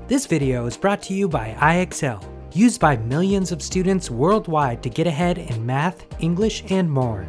This video is brought to you by IXL, used by millions of students worldwide to get ahead in math, English, and more.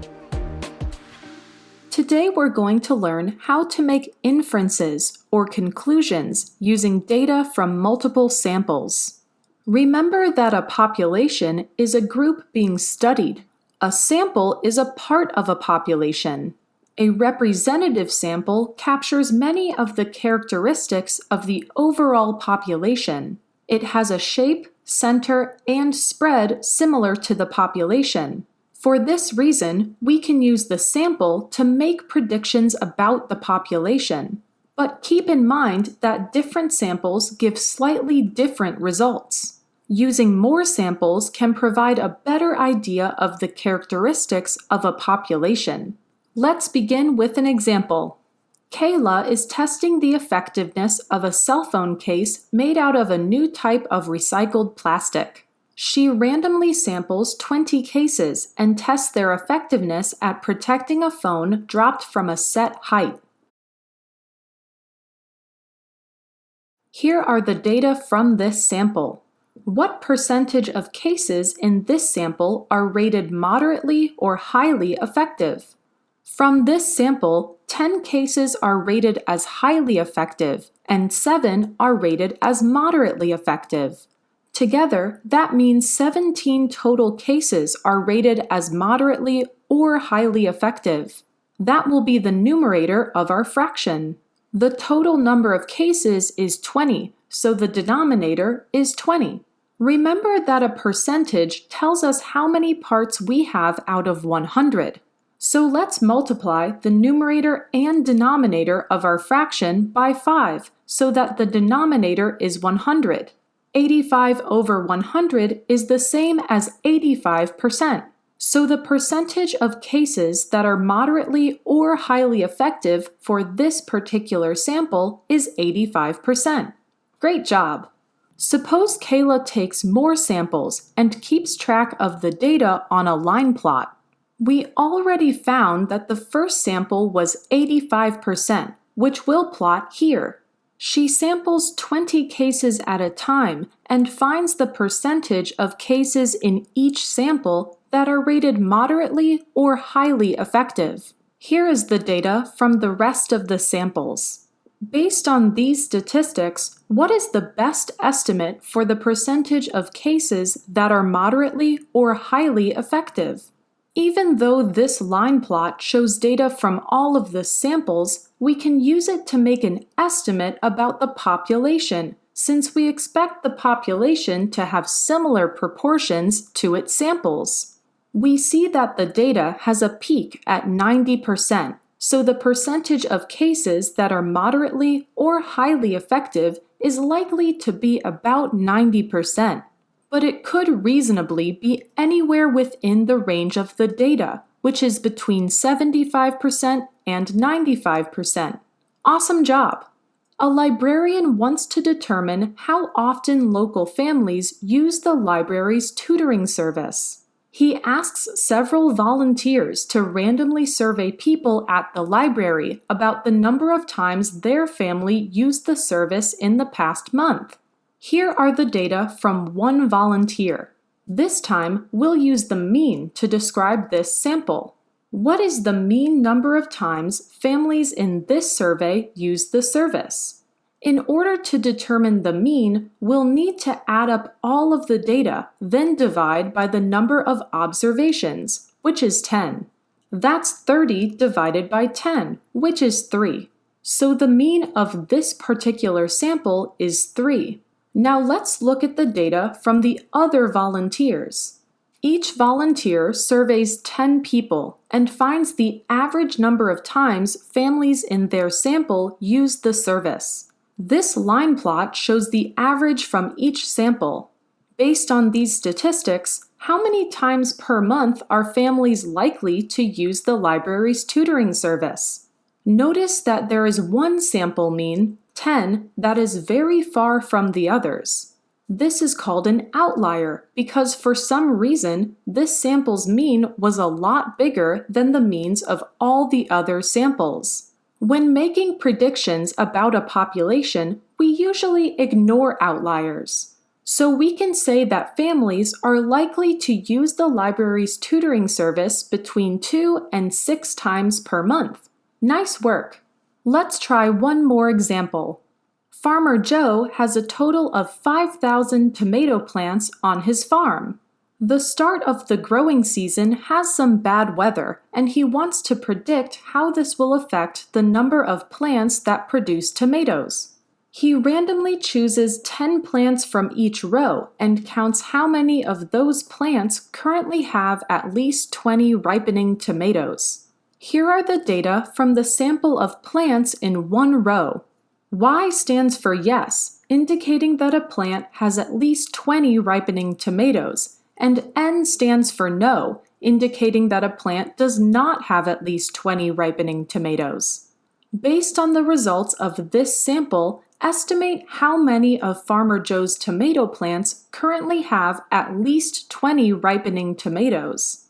Today we're going to learn how to make inferences or conclusions using data from multiple samples. Remember that a population is a group being studied. A sample is a part of a population. A representative sample captures many of the characteristics of the overall population. It has a shape, center, and spread similar to the population. For this reason, we can use the sample to make predictions about the population. But keep in mind that different samples give slightly different results. Using more samples can provide a better idea of the characteristics of a population. Let's begin with an example. Kayla is testing the effectiveness of a cell phone case made out of a new type of recycled plastic. She randomly samples 20 cases and tests their effectiveness at protecting a phone dropped from a set height. Here are the data from this sample. What percentage of cases in this sample are rated moderately or highly effective? From this sample, 10 cases are rated as highly effective and 7 are rated as moderately effective. Together, that means 17 total cases are rated as moderately or highly effective. That will be the numerator of our fraction. The total number of cases is 20, so the denominator is 20. Remember that a percentage tells us how many parts we have out of 100. So let's multiply the numerator and denominator of our fraction by 5 so that the denominator is 100. 85 over 100 is the same as 85%. So the percentage of cases that are moderately or highly effective for this particular sample is 85%. Great job! Suppose Kayla takes more samples and keeps track of the data on a line plot. We already found that the first sample was 85%, which we'll plot here. She samples 20 cases at a time and finds the percentage of cases in each sample that are rated moderately or highly effective. Here is the data from the rest of the samples. Based on these statistics, what is the best estimate for the percentage of cases that are moderately or highly effective? Even though this line plot shows data from all of the samples, we can use it to make an estimate about the population, since we expect the population to have similar proportions to its samples. We see that the data has a peak at 90%, so the percentage of cases that are moderately or highly effective is likely to be about 90%. But it could reasonably be anywhere within the range of the data, which is between 75% and 95%. Awesome job! A librarian wants to determine how often local families use the library's tutoring service. He asks several volunteers to randomly survey people at the library about the number of times their family used the service in the past month. Here are the data from one volunteer. This time, we'll use the mean to describe this sample. What is the mean number of times families in this survey use the service? In order to determine the mean, we'll need to add up all of the data, then divide by the number of observations, which is 10. That's 30 divided by 10, which is 3. So the mean of this particular sample is 3. Now let's look at the data from the other volunteers. Each volunteer surveys 10 people and finds the average number of times families in their sample use the service. This line plot shows the average from each sample. Based on these statistics, how many times per month are families likely to use the library's tutoring service? Notice that there is one sample mean, 10, that is very far from the others. This is called an outlier because for some reason this sample's mean was a lot bigger than the means of all the other samples. When making predictions about a population, we usually ignore outliers. So we can say that families are likely to use the library's tutoring service between 2 and 6 times per month. Nice work! Let's try one more example. Farmer Joe has a total of 5,000 tomato plants on his farm. The start of the growing season has some bad weather, and he wants to predict how this will affect the number of plants that produce tomatoes. He randomly chooses 10 plants from each row and counts how many of those plants currently have at least 20 ripening tomatoes. Here are the data from the sample of plants in one row. Y stands for yes, indicating that a plant has at least 20 ripening tomatoes, and N stands for no, indicating that a plant does not have at least 20 ripening tomatoes. Based on the results of this sample, estimate how many of Farmer Joe's tomato plants currently have at least 20 ripening tomatoes.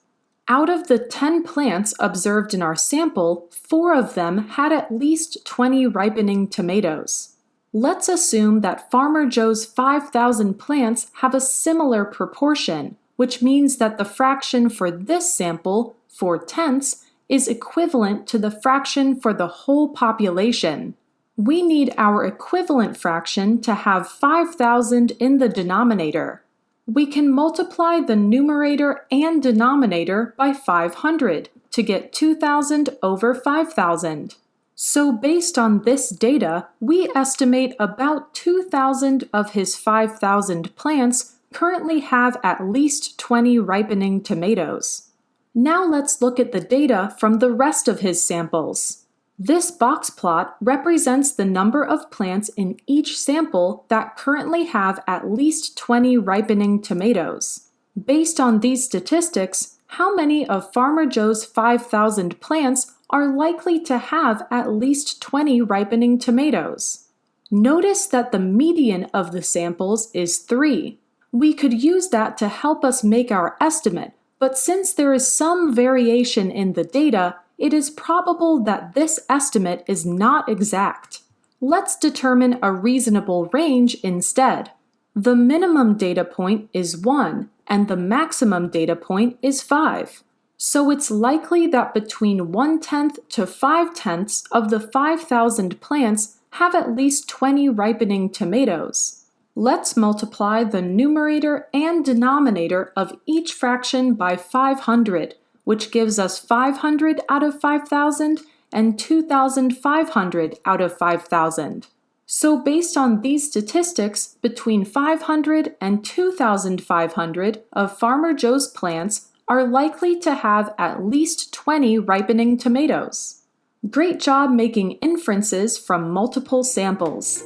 Out of the 10 plants observed in our sample, 4 of them had at least 20 ripening tomatoes. Let's assume that Farmer Joe's 5,000 plants have a similar proportion, which means that the fraction for this sample, 4/10, is equivalent to the fraction for the whole population. We need our equivalent fraction to have 5,000 in the denominator. We can multiply the numerator and denominator by 500 to get 2,000 over 5,000. So based on this data, we estimate about 2,000 of his 5,000 plants currently have at least 20 ripening tomatoes. Now let's look at the data from the rest of his samples. This box plot represents the number of plants in each sample that currently have at least 20 ripening tomatoes. Based on these statistics, how many of Farmer Joe's 5,000 plants are likely to have at least 20 ripening tomatoes? Notice that the median of the samples is 3. We could use that to help us make our estimate, but since there is some variation in the data, it is probable that this estimate is not exact. Let's determine a reasonable range instead. The minimum data point is 1, and the maximum data point is 5. So it's likely that between 1/10 to 5/10 of the 5,000 plants have at least 20 ripening tomatoes. Let's multiply the numerator and denominator of each fraction by 500, which gives us 500 out of 5,000 and 2,500 out of 5,000. So based on these statistics, between 500 and 2,500 of Farmer Joe's plants are likely to have at least 20 ripening tomatoes. Great job making inferences from multiple samples.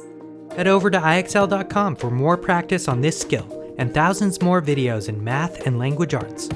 Head over to IXL.com for more practice on this skill and thousands more videos in math and language arts.